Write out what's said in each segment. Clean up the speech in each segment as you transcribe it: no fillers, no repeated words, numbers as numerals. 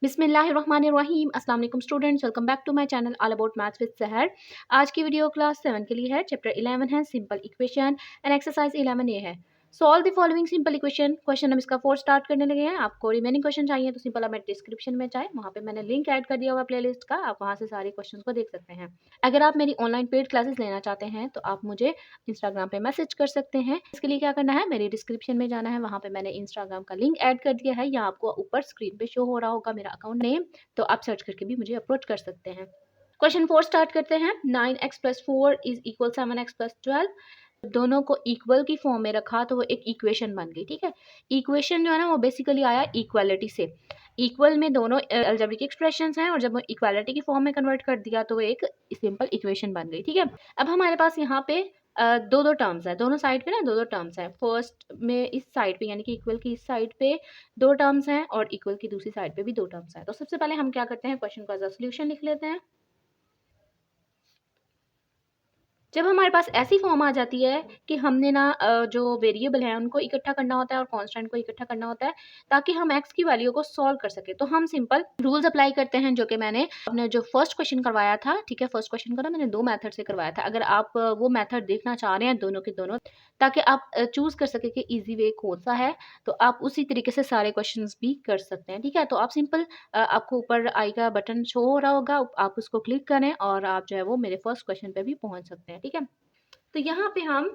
बिस्मिल्लाहिर्रहमानिर्रहीम। अस्सलाम वालेकुम students, welcome back to my channel all about maths with Sahar. आज की वीडियो क्लास 7 के लिए है। चैप्टर 11 है सिंपल इक्वेशन एंड एक्सरसाइज 11 ये है solve the following simple equation. Question हम इसका 4 स्टार्ट करने लगे हैं। आपको रिमेनिंग क्वेश्चन चाहिए तो सिंपल आप डिस्क्रिप्शन में जाए, वहाँ पे मैंने लिंक ऐड कर दिया हुआ प्लेलिस्ट का, आप वहाँ से सारे क्वेश्चन को देख सकते हैं। अगर आप मेरी ऑनलाइन पेड क्लासेस लेना चाहते हैं तो आप मुझे इंस्टाग्राम पे मैसेज कर सकते हैं। इसके लिए क्या करना है, मेरी डिस्क्रिप्शन में जाना है, वहाँ पे मैंने इंस्टाग्राम का लिंक ऐड कर दिया है, या आपको ऊपर स्क्रीन पे शो हो रहा होगा मेरा अकाउंट नेम, तो आप सर्च करके भी मुझे अप्रोच कर सकते हैं। क्वेश्चन 4 स्टार्ट करते हैं। 9x+4 is equal 7x+12। दोनों को इक्वल की फॉर्म में रखा तो वो एक इक्वेशन बन गई। ठीक है, इक्वेशन जो है ना वो बेसिकली आया इक्वालिटी से। इक्वल में दोनों अलजेब्रिक एक्सप्रेशंस हैं और जब वो इक्वालिटी की फॉर्म में कन्वर्ट कर दिया तो वो एक सिंपल इक्वेशन बन गई। ठीक है, अब हमारे पास यहाँ पे दो दो टर्म्स है, दोनों साइड पे ना दो दो टर्म्स हैं। फर्स्ट में इस साइड पे यानी कि इक्वल की इस साइड पे दो टर्म्स हैं और इक्वल की दूसरी साइड पे भी दो टर्म्स हैं। तो सबसे पहले हम क्या करते हैं, क्वेश्चन का सोल्यूशन लिख लेते हैं। जब हमारे पास ऐसी फॉर्म आ जाती है कि हमने ना जो वेरिएबल है उनको इकट्ठा करना होता है और कांस्टेंट को इकट्ठा करना होता है ताकि हम एक्स की वैल्यू को सॉल्व कर सके, तो हम सिंपल रूल्स अप्लाई करते हैं जो कि मैंने अपने जो फर्स्ट क्वेश्चन करवाया था। ठीक है, फर्स्ट क्वेश्चन का ना मैंने दो मेथड से करवाया था। अगर आप वो मेथड देखना चाह रहे हैं दोनों के दोनों, ताकि आप चूज कर सके कि ईजी वे कौन सा है, तो आप उसी तरीके से सारे क्वेश्चन भी कर सकते हैं। ठीक है, तो आप सिंपल आपको ऊपर आई का बटन शो हो रहा होगा, आप उसको क्लिक करें और आप जो है वो मेरे फर्स्ट क्वेश्चन पे भी पहुंच सकते हैं। ठीक है, तो यहाँ पे हम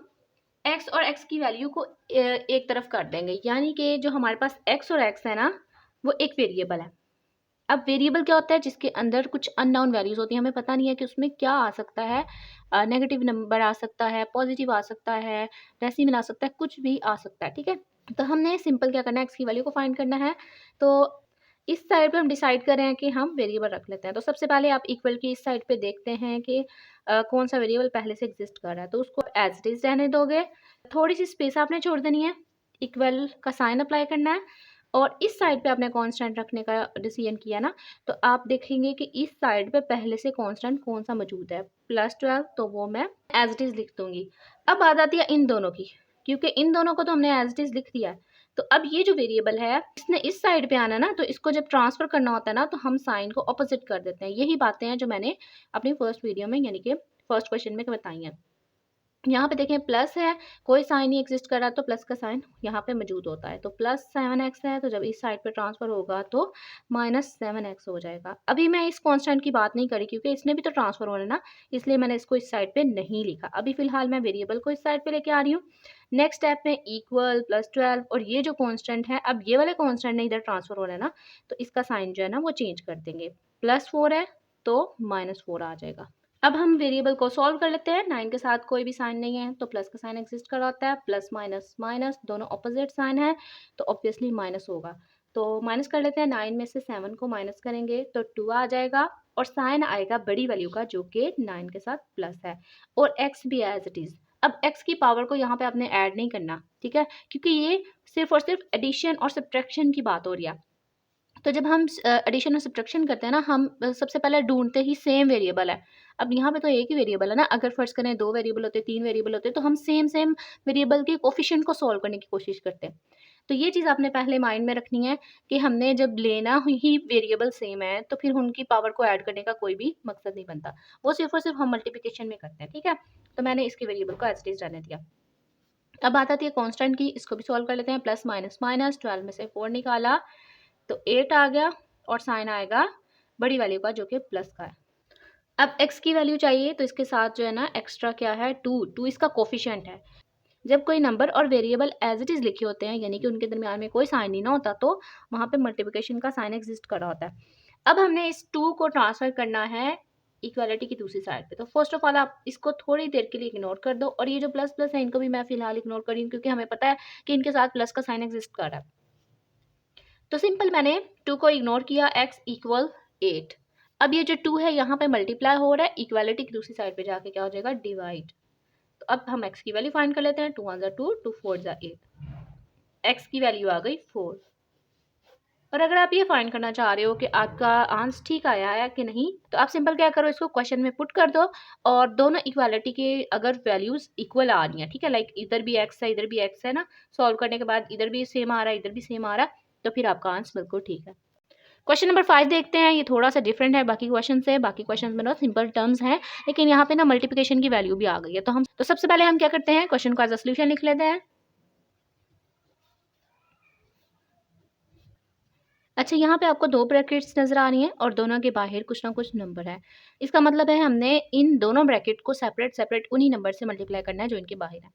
x और x की वैल्यू को एक तरफ कर देंगे, यानी कि जो हमारे पास x और x है ना वो एक वेरिएबल है। अब वेरिएबल क्या होता है, जिसके अंदर कुछ अननोन वैल्यूज होती हैं, हमें पता नहीं है कि उसमें क्या आ सकता है। नेगेटिव नंबर आ सकता है, पॉजिटिव आ सकता है, डेसिमल आ सकता है, कुछ भी आ सकता है। ठीक है, तो हमने सिंपल क्या करना है, x की वैल्यू को फाइंड करना है। तो इस साइड पे हम डिसाइड कर रहे हैं कि हम वेरिएबल रख लेते हैं। तो सबसे पहले आप इक्वल की इस साइड पे देखते हैं कि कौन सा वेरिएबल पहले से एग्जिस्ट कर रहा है, तो उसको एज इट इज रहने दोगे। थोड़ी सी स्पेस आपने छोड़ देनी है, इक्वल का साइन अप्लाई करना है और इस साइड पे आपने कांस्टेंट रखने का डिसीजन किया ना, तो आप देखेंगे कि इस साइड पे पहले से कांस्टेंट कौन सा मौजूद है, +12, तो वो मैं एज इट इज लिख दूंगी। अब बात आती है इन दोनों की, क्योंकि इन दोनों को तो हमने एज इट इज लिख दिया है। तो अब ये जो वेरिएबल है इसने इस साइड पे आना ना, तो इसको जब ट्रांसफर करना होता है ना तो हम साइन को ऑपोजिट कर देते हैं। यही बातें हैं जो मैंने अपनी फर्स्ट वीडियो में यानी कि फर्स्ट क्वेश्चन में बताई हैं। यहाँ पे देखें प्लस है, कोई साइन नहीं एग्जिस्ट कर रहा, तो प्लस का साइन यहाँ पे मौजूद होता है। तो +7x है, तो जब इस साइड पे ट्रांसफर होगा तो -7x हो जाएगा। अभी मैं इस कांस्टेंट की बात नहीं करी क्योंकि इसने भी तो ट्रांसफर होना है ना, इसलिए मैंने इसको इस साइड पे नहीं लिखा। अभी फिलहाल मैं वेरिएबल को इस साइड पे लेके आ रही हूँ। नेक्स्ट स्टेप में इक्वल +12 और ये जो कॉन्स्टेंट है, अब ये वाले कॉन्स्टेंट ने इधर ट्रांसफर हो रहा है ना, तो इसका साइन जो है ना वो चेंज कर देंगे। +4 है तो -4 आ जाएगा। अब हम वेरिएबल को सॉल्व कर लेते हैं। 9 के साथ कोई भी साइन नहीं है तो प्लस का साइन एग्जिस्ट कर रहा होता है, प्लस माइनस माइनस दोनों ऑपोजिट साइन है तो ऑब्वियसली माइनस होगा। तो माइनस कर लेते हैं, 9 में से 7 को माइनस करेंगे तो 2 आ जाएगा और साइन आएगा बड़ी वैल्यू का जो कि 9 के साथ प्लस है और x भी एज इट इज। अब x की पावर को यहाँ पे आपने ऐड नहीं करना, ठीक है, क्योंकि ये सिर्फ और सिर्फ एडिशन और सब्ट्रैक्शन की बात हो रही है। तो जब हम एडिशन और सब्ट्रैक्शन करते हैं ना, हम सबसे पहले ढूंढते ही सेम वेरिएबल है। अब यहाँ पे तो एक ही वेरिएबल है ना, अगर फर्ज करें दो वेरिएबल होते, तीन वेरिएबल होते, तो हम सेम सेम वेरिएबल के कोफिशिएंट को सॉल्व करने की कोशिश करते हैं। तो ये चीज़ आपने पहले माइंड में रखनी है कि हमने जब लेना ही वेरिएबल सेम है तो फिर उनकी पावर को ऐड करने का कोई भी मकसद नहीं बनता, वो सिर्फ और सिर्फ हम मल्टीप्लिकेशन में करते हैं। ठीक है, तो मैंने इसके वेरिएबल को एज इट इज रहने दिया। अब बात आती है कांस्टेंट की, इसको भी सॉल्व कर लेते हैं। प्लस माइनस माइनस 12 में से 4 निकाला तो 8 आ गया और साइन आएगा बड़ी वैल्यू का जो कि प्लस का है। अब x की वैल्यू चाहिए तो इसके साथ जो है ना एक्स्ट्रा क्या है, 2 इसका कोफिशिएंट है। जब कोई नंबर और वेरिएबल एज इट इज लिखे होते हैं यानी कि उनके दरमियान में कोई साइन नहीं ना होता, तो वहाँ पे मल्टीप्लिकेशन का साइन एग्जिस्ट कर रहा होता है। अब हमने इस 2 को ट्रांसफर करना है इक्वालिटी की दूसरी साइड पे। तो फर्स्ट ऑफ ऑल आप इसको थोड़ी देर के लिए इग्नोर कर दो और ये जो प्लस प्लस है इनको भी मैं फिलहाल इग्नोर कर रही हूँ क्योंकि हमें पता है कि इनके साथ प्लस का साइन एग्जिस्ट कर रहा है। तो सिंपल मैंने 2 को इग्नोर किया, x इक्वल 8। अब ये जो 2 है यहाँ पे मल्टीप्लाई हो रहा है, इक्वालिटी की दूसरी साइड पे जाके क्या हो जाएगा, डिवाइड। तो अब हम x की वैल्यू फाइंड कर लेते हैं। 2 1 2, 2 4 8, x की वैल्यू आ गई 4। और अगर आप ये फाइंड करना चाह रहे हो कि आपका आंसर ठीक आया है कि नहीं, तो आप सिंपल क्या करो, इसको क्वेश्चन में पुट कर दो और दोनों इक्वालिटी के अगर वैल्यूज इक्वल आ रही हैं, ठीक है, लाइक इधर भी x है इधर भी x है ना, सॉल्व करने के बाद इधर भी सेम आ रहा है इधर भी सेम आ रहा है, तो फिर आपका आंसर बिल्कुल ठीक है। क्वेश्चन नंबर 5 देखते हैं। ये थोड़ा सा डिफरेंट है बाकी क्वेश्चन से। बाकी क्वेश्चन में ना सिंपल टर्म्स हैं, लेकिन यहाँ पे ना मल्टीप्लिकेशन की वैल्यू भी आ गई है। तो सबसे पहले हम क्या करते हैं, क्वेश्चन का सोल्यूशन लिख लेते हैं। अच्छा, यहाँ पे आपको 2 ब्रैकेट्स नज़र आ रही हैं और दोनों के बाहर कुछ ना कुछ नंबर है। इसका मतलब है हमने इन दोनों ब्रैकेट को सेपरेट उन्हीं नंबर से मल्टीप्लाई करना है जो इनके बाहर है।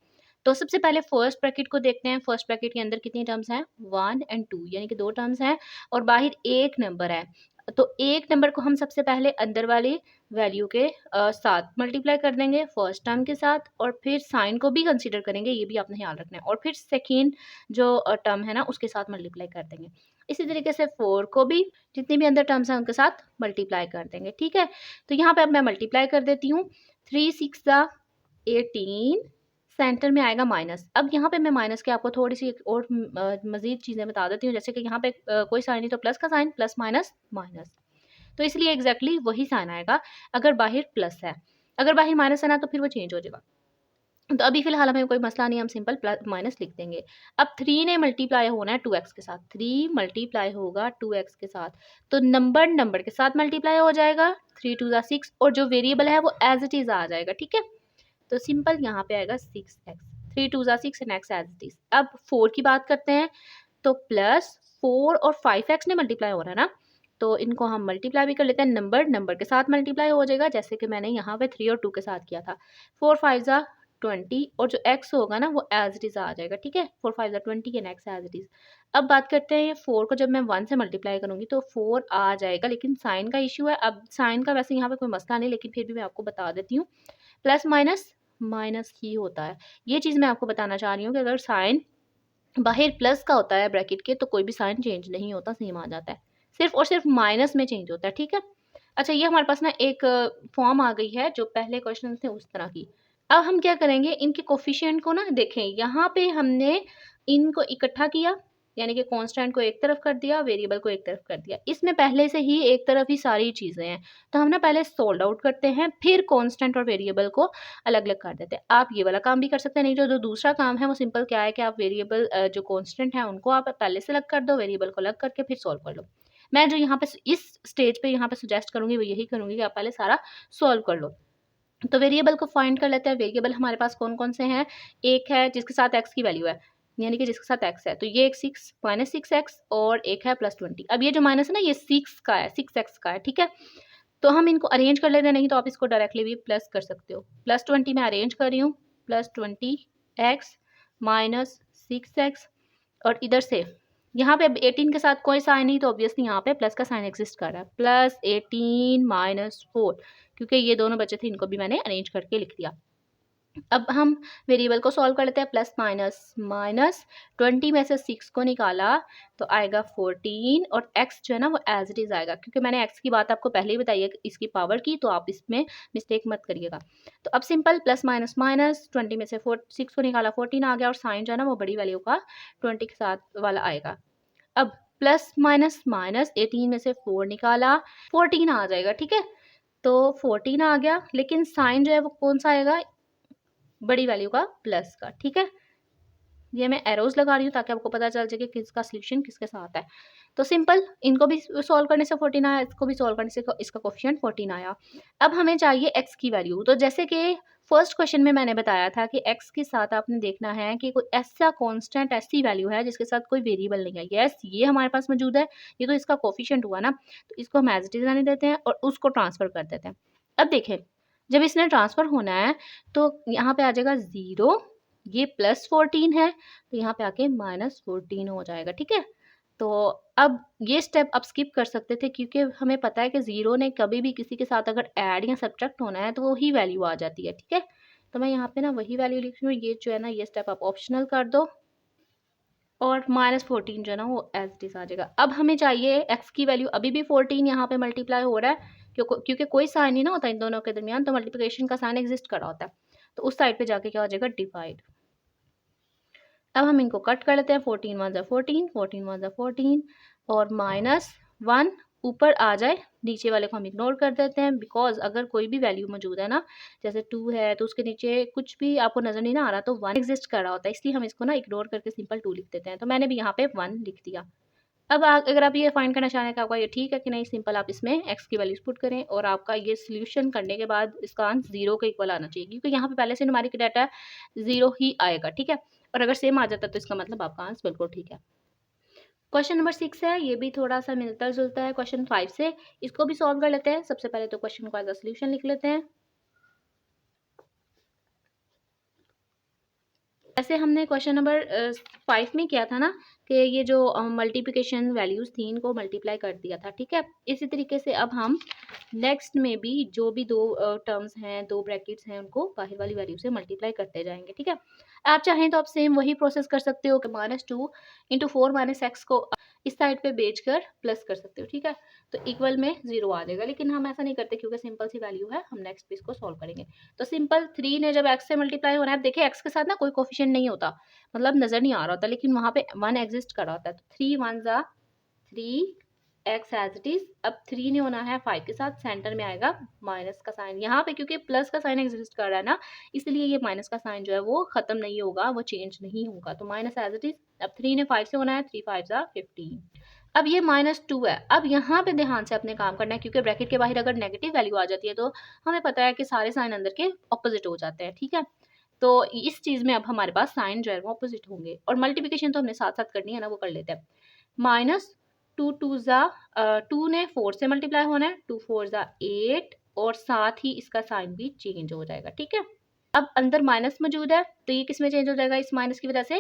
तो सबसे पहले फर्स्ट ब्रैकेट को देखते हैं। फर्स्ट ब्रैकेट के अंदर कितनी टर्म्स हैं, 1 एंड 2, यानी कि 2 टर्म्स हैं और बाहर एक नंबर है। तो एक नंबर को हम सबसे पहले अंदर वाली वैल्यू के साथ मल्टीप्लाई कर देंगे, फर्स्ट टर्म के साथ, और फिर साइन को भी कंसीडर करेंगे, ये भी आपने ख्याल रखना है, और फिर सेकेंड जो टर्म है ना उसके साथ मल्टीप्लाई कर देंगे। इसी तरीके से 4 को भी जितनी भी अंदर टर्म्स हैं उनके साथ मल्टीप्लाई कर देंगे। ठीक है, तो यहाँ पे अब मैं मल्टीप्लाई कर देती हूँ। 3 6 18, सेंटर में आएगा माइनस। अब यहाँ पे मैं माइनस के आपको थोड़ी सी एक और मजीद चीज़ें बता देती हूँ, जैसे कि यहाँ पे कोई साइन नहीं तो प्लस का साइन, प्लस माइनस माइनस, तो इसलिए एग्जैक्टली वही साइन आएगा अगर बाहर प्लस है। अगर बाहर माइनस है ना तो फिर वो चेंज हो जाएगा। तो अभी फिलहाल हमें कोई मसला नहीं, हम सिंपल प्लस माइनस लिख देंगे। अब 3 ने मल्टीप्लाई होना है 2x के साथ। 3 मल्टीप्लाई होगा 2x के साथ, तो नंबर के साथ मल्टीप्लाई हो जाएगा। 3 2 6, और जो वेरिएबल है वो एज इट इज़ आ जाएगा। ठीक है, तो सिंपल यहाँ पे आएगा 6x। 3 2 6 and x as it is. अब 4 की बात करते हैं, तो प्लस 4 और 5x ने मल्टीप्लाई हो रहा है ना, तो इनको हम मल्टीप्लाई भी कर लेते हैं। नंबर के साथ मल्टीप्लाई हो जाएगा, जैसे कि मैंने यहाँ पे 3 और 2 के साथ किया था। 4 5 20, और जो x होगा ना वो एज इट इज़ आ जाएगा। ठीक है, 4 5 20 and x as it is. अब बात करते हैं, ये 4 को जब मैं 1 से मल्टीप्लाई करूँगी तो 4 आ जाएगा, लेकिन साइन का इशू है। अब साइन का वैसे यहाँ पे कोई मसला नहीं, लेकिन फिर भी मैं आपको बता देती हूँ, प्लस माइनस माइनस ही होता है। ये चीज़ मैं आपको बताना चाह रही हूँ कि अगर साइन बाहर प्लस का होता है ब्रैकेट के, तो कोई भी साइन चेंज नहीं होता, सेम आ जाता है। सिर्फ और सिर्फ माइनस में चेंज होता है। ठीक है, अच्छा, ये हमारे पास ना एक फॉर्म आ गई है जो पहले क्वेश्चन थे उस तरह की। अब हम क्या करेंगे, इनके कोफिशिएंट को ना देखें। यहाँ पे हमने इनको इकट्ठा किया, यानी कि कांस्टेंट को एक तरफ कर दिया, वेरिएबल को एक तरफ कर दिया। इसमें पहले से ही एक तरफ ही सारी चीज़ें हैं, तो हम ना पहले सोल्ड आउट करते हैं, फिर कांस्टेंट और वेरिएबल को अलग अलग कर देते हैं। आप ये वाला काम भी कर सकते हैं, नहीं तो जो दूसरा काम है वो सिंपल क्या है कि आप वेरिएबल जो कांस्टेंट है उनको आप पहले से अलग कर दो, वेरिएबल को अलग करके फिर सॉल्व कर लो। मैं जो यहाँ पे इस स्टेज पे यहाँ पे सुजेस्ट करूँगी वो यही करूँगी कि आप पहले सारा सॉल्व कर लो। तो वेरिएबल को फाइंड कर लेते हैं। वेरिएबल हमारे पास कौन कौन से हैं, एक है जिसके साथ x की वैल्यू है, यानी कि जिसके साथ x है, तो ये एक 6 माइनस 6x, और एक है प्लस 20। अब ये जो माइनस है ना ये 6 का है, 6x का है। ठीक है, तो हम इनको अरेंज कर लेते हैं, नहीं तो आप इसको डायरेक्टली भी प्लस कर सकते हो। प्लस 20 में अरेंज कर रही हूँ, प्लस 20x माइनस 6x, और इधर से यहाँ पे 18 के साथ कोई साइन नहीं, तो ऑब्वियसली यहाँ पे प्लस का साइन एग्जिस्ट कर रहा है। प्लस 18 माइनस 4, क्योंकि ये दोनों बचे थे इनको भी मैंने अरेंज करके लिख दिया। अब हम वेरिएबल को सॉल्व कर लेते हैं। प्लस माइनस माइनस 20 में से 6 को निकाला तो आएगा 14, और x जो है ना वो एज इट इज़ आएगा, क्योंकि मैंने x की बात आपको पहले ही बताई है इसकी पावर की, तो आप इसमें मिस्टेक मत करिएगा। तो अब सिंपल प्लस माइनस माइनस 20 में से 6 को निकाला, 14 आ गया, और साइन जो है ना वो बड़ी वैल्यू का 20 के साथ वाला आएगा। अब प्लस माइनस माइनस 18 में से 4 निकाला, 14 आ जाएगा। ठीक है, तो 14 आ गया, लेकिन साइन जो है वो कौन सा आएगा, बड़ी वैल्यू का, प्लस का। ठीक है, ये मैं एरोज लगा रही हूँ ताकि आपको पता चल जाए कि किसका सोल्यूशन किसके साथ है। तो सिंपल इनको भी सॉल्व करने से 14 आया, इसको भी सॉल्व करने से इसका कोफिशिएंट 14 आया। अब हमें चाहिए x की वैल्यू। तो जैसे कि फर्स्ट क्वेश्चन में मैंने बताया था कि x के साथ आपने देखना है कि कोई ऐसा कांस्टेंट, ऐसी वैल्यू है जिसके साथ कोई वेरिएबल नहीं है। यस, ये हमारे पास मौजूद है, ये तो इसका कोफिशिएंट हुआ ना, तो इसको हम एज इट इज रहने देते हैं और उसको ट्रांसफर कर देते हैं। अब देखें, जब इसने ट्रांसफर होना है तो यहाँ पे आ जाएगा 0, ये प्लस 14 है, तो यहाँ पे आके माइनस 14 हो जाएगा। ठीक है, तो अब ये स्टेप आप स्किप कर सकते थे, क्योंकि हमें पता है कि 0 ने कभी भी किसी के साथ अगर ऐड या सब्ट्रैक्ट होना है तो वही वैल्यू आ जाती है। ठीक है, तो मैं यहाँ पे ना वही वैल्यू लिख रही हूँ। ये जो है ना ये स्टेप आप ऑप्शनल कर दो, और माइनस 14 जो है ना वो एज इट इज आ जाएगा। अब हमें चाहिए x की वैल्यू। अभी भी 14 यहाँ पे मल्टीप्लाई हो रहा है, क्योंकि कोई साइन नहीं ना होता इन दोनों के दरमियान, तो मल्टीप्लिकेशन का साइन एग्जिस्ट कर रहा होता है, तो उस साइड पे जाके क्या हो जाएगा, डिवाइड। अब हम इनको कट कर लेते हैं। 14 1 ज़ा 14, 14 1 ज़ा 14, और माइनस 1 ऊपर आ जाए, नीचे वाले को हम इग्नोर कर देते हैं, बिकॉज अगर कोई भी वैल्यू मौजूद है ना, जैसे 2 है तो उसके नीचे कुछ भी आपको नज़र नहीं ना आ रहा, तो 1 एग्जिस्ट कर रहा होता है, इसलिए हम इसको ना इग्नोर करके सिंपल 2 लिख देते हैं। तो मैंने भी यहाँ पे 1 लिख दिया। अब अगर आप ये फाइंड करना चाह रहे हैं कि आपका ये ठीक है कि नहीं, सिंपल आप इसमें एक्स की वैल्यूज पुट करें और आपका ये सोल्यूशन करने के बाद इसका आंसर 0 के इक्वल आना चाहिए, क्योंकि यहाँ पे पहले से न्यूमेरिक डाटा 0 ही आएगा, ठीक है। और अगर सेम आ जाता है तो इसका मतलब आपका आंसर बिल्कुल ठीक है। क्वेश्चन नंबर 6 है, ये भी थोड़ा सा मिलता जुलता है क्वेश्चन 5 से, इसको भी सॉल्व कर लेते हैं। सबसे पहले तो क्वेश्चन को एज अ सोल्यूशन लिख लेते हैं। ऐसे हमने क्वेश्चन नंबर 5 में किया था ना कि ये जो मल्टीप्लिकेशन वैल्यूज थी इनको मल्टीप्लाई कर दिया था, ठीक है। इसी तरीके से अब हम नेक्स्ट में भी जो भी दो टर्म्स हैं, दो ब्रैकेट्स हैं, उनको बाहर वाली वैल्यू से मल्टीप्लाई करते जाएंगे, ठीक है। आप चाहें तो आप सेम वही प्रोसेस कर सकते हो कि -2 × 4 - x को इस साइड पे बेच कर प्लस कर सकते हो, ठीक है। तो इक्वल में 0 आ जाएगा, लेकिन हम ऐसा नहीं करते क्योंकि सिंपल सी वैल्यू है। हम नेक्स्ट पे इसको सॉल्व करेंगे। तो सिंपल 3 ने जब x से मल्टीप्लाई होना है, देखिए x के साथ ना कोई कोफिशिएंट नहीं होता, मतलब नजर नहीं आ रहा होता, लेकिन वहां पे 1 एग्जिस्ट कर रहा होता है। तो 3 1 ज़ा 3 x एज इट इज। अब 3 ने होना है 5 के साथ, सेंटर में आएगा माइनस का साइन। यहाँ पे क्योंकि प्लस का साइन एग्जिस्ट कर रहा है ना, इसलिए ये माइनस का साइन जो है वो खत्म नहीं होगा, वो चेंज नहीं होगा। तो माइनस एज इट इज। अब 3 ने 5 से होना है, 3 5 ज़ा 15। अब ये -2 है। अब यहाँ पे ध्यान से अपने काम करना है, क्योंकि ब्रैकेट के बाहर अगर नेगेटिव वैल्यू आ जाती है तो हमें पता है कि सारे साइन अंदर के ऑपोजिट हो जाते हैं, ठीक है। तो इस चीज में अब हमारे पास साइन जो है वो ऑपोजिट होंगे, और मल्टीप्लिकेशन तो हमने साथ साथ करनी है ना, वो कर लेते हैं। -2 2 ज़ा 2 ने 4 से मल्टीप्लाई होना है, 2 4 ज़ा 8, और साथ ही इसका साइन भी चेंज हो जाएगा, ठीक है। अब अंदर माइनस मौजूद है तो ये किस में चेंज हो जाएगा, इस माइनस की वजह से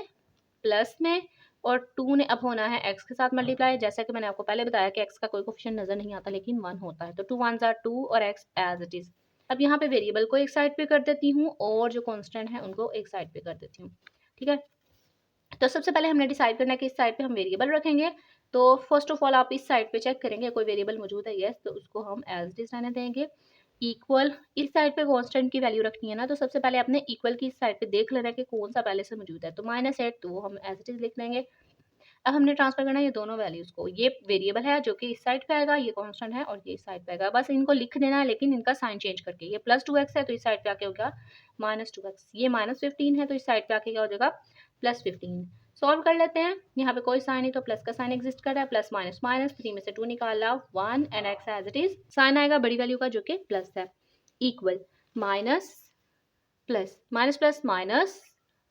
प्लस में। और 2 ने अब होना है x के साथ मल्टीप्लाई, जैसा कि मैंने आपको पहले बताया कि x का कोई कोफिशिएंट नजर नहीं आता, लेकिन 1 होता है। तो 2 1 ज़ा 2 और x एज इट इज। अब यहाँ पे वेरिएबल को एक साइड पे कर देती हूँ और जो कांस्टेंट है उनको एक साइड पे कर देती हूँ, ठीक है। तो सबसे पहले हमने डिसाइड करना है कि इस साइड पे हम वेरिएबल रखेंगे। तो फर्स्ट ऑफ ऑल आप इस साइड पे चेक करेंगे कोई वेरिएबल मौजूद है, यस, तो उसको हम एज इट इज रहने देंगे। इक्वल, इस साइड पे कांस्टेंट की वैल्यू रखनी है ना, तो सबसे पहले आपने इक्वल की इस साइड पे देख लेना है कि कौन सा पहले से मौजूद है। तो -8 तो वो हम एज इट इज लिख लेंगे। अब हमने ट्रांसफर करना है ये दोनों वैल्यूज को। ये वेरिएबल है जो कि इस साइड पे आएगा, ये कांस्टेंट है और ये इस साइड पे आएगा। बस इनको लिख देना है, लेकिन इनका साइन चेंज करके। ये +2x है तो इस साइड पे आके हो गया -2x। ये -15 है तो इस साइड पे आके क्या हो जाएगा, +15। सॉल्व कर लेते हैं। यहाँ पे कोई साइन नहीं तो प्लस का साइन एग्जिस्ट कर रहा है, प्लस माइनस माइनस, 3 में से 2 निकाला 1 and x as it is. Sign आएगा बड़ी वैल्यू का जो कि प्लस है। Equal minus plus minus plus minus,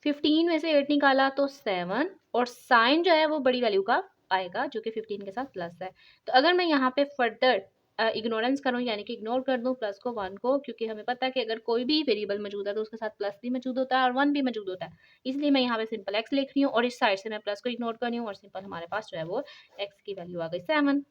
15 में से 8 निकाला तो 7, और साइन जो है वो बड़ी वैल्यू का आएगा जो कि 15 के साथ प्लस है। तो अगर मैं यहाँ पे फर्दर इग्नोरेंस करूँ, यानी कि इग्नोर कर दूँ प्लस को 1 को, क्योंकि हमें पता है कि अगर कोई भी वेरिएबल मौजूद है तो उसके साथ प्लस भी मौजूद होता है और 1 भी मौजूद होता है। इसलिए मैं यहाँ पे सिंपल x लिख रही हूँ और इस साइड से मैं प्लस को इग्नोर कर रही हूँ, और सिंपल हमारे पास जो है वो x की वैल्यू आ गई 7।